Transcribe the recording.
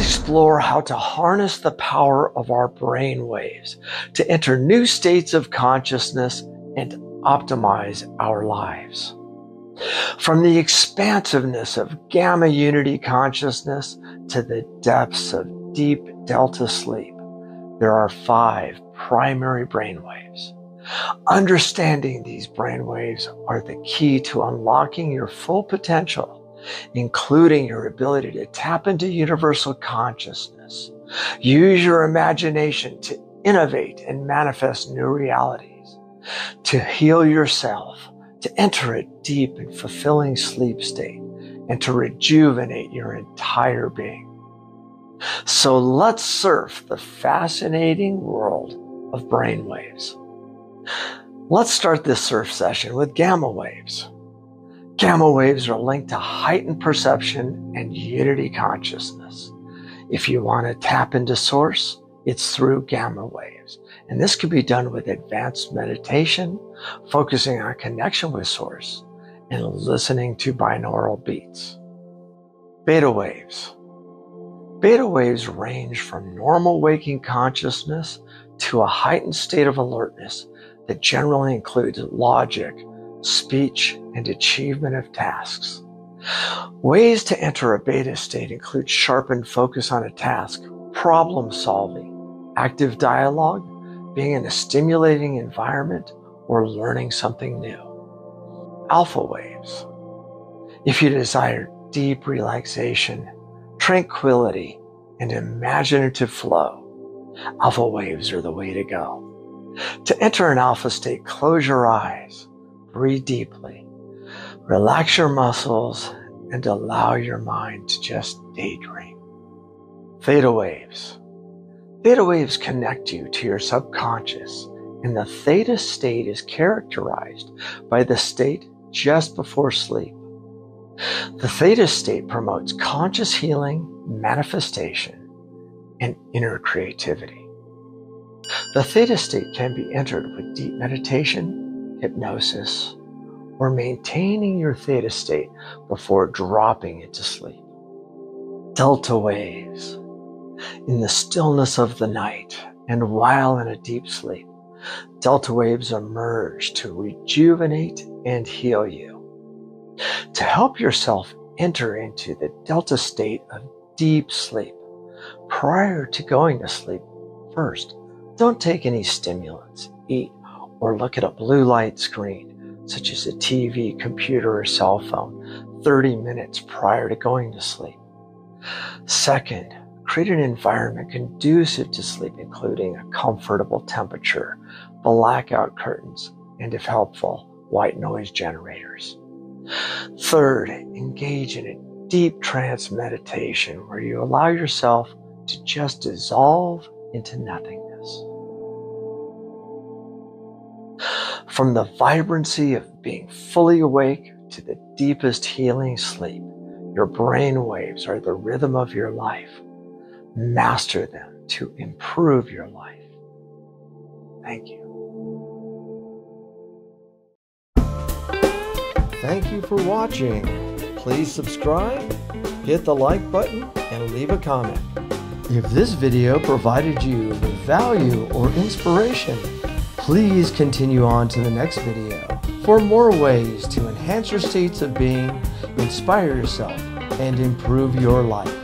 explore how to harness the power of our brain waves to enter new states of consciousness and optimize our lives. From the expansiveness of gamma unity consciousness to the depths of deep delta sleep, there are 5 primary brainwaves. Understanding these brainwaves are the key to unlocking your full potential, including your ability to tap into universal consciousness, use your imagination to innovate and manifest new realities, to heal yourself, to enter a deep and fulfilling sleep state, and to rejuvenate your entire being. So let's surf the fascinating world of brainwaves. Let's start this surf session with gamma waves. Gamma waves are linked to heightened perception and unity consciousness. If you want to tap into source, it's through gamma waves. And this can be done with advanced meditation, focusing on connection with source, and listening to binaural beats. Beta waves. Beta waves range from normal waking consciousness to a heightened state of alertness that generally includes logic, speech, and achievement of tasks. Ways to enter a beta state include sharpened focus on a task, problem solving, active dialogue, being in a stimulating environment, or learning something new. Alpha waves. If you desire deep relaxation, tranquility, and imaginative flow, alpha waves are the way to go. To enter an alpha state, close your eyes, breathe deeply, relax your muscles, and allow your mind to just daydream. Theta waves. Theta waves connect you to your subconscious, and the theta state is characterized by the state just before sleep. The theta state promotes conscious healing, manifestation, and inner creativity. The theta state can be entered with deep meditation, hypnosis, or maintaining your theta state before dropping into sleep. Delta waves. In the stillness of the night and while in a deep sleep, delta waves emerge to rejuvenate and heal you. To help yourself enter into the delta state of deep sleep, prior to going to sleep, first, don't take any stimulants, eat, or look at a blue light screen, such as a TV, computer, or cell phone, 30 minutes prior to going to sleep. Second, create an environment conducive to sleep, including a comfortable temperature, blackout curtains, and if helpful, white noise generators. Third, engage in a deep trance meditation where you allow yourself to just dissolve into nothingness. From the vibrancy of being fully awake to the deepest healing sleep, your brain waves are the rhythm of your life. Master them to improve your life. Thank you. Thank you for watching. Please subscribe, hit the like button, and leave a comment. If this video provided you with value or inspiration, please continue on to the next video for more ways to enhance your states of being, inspire yourself, and improve your life.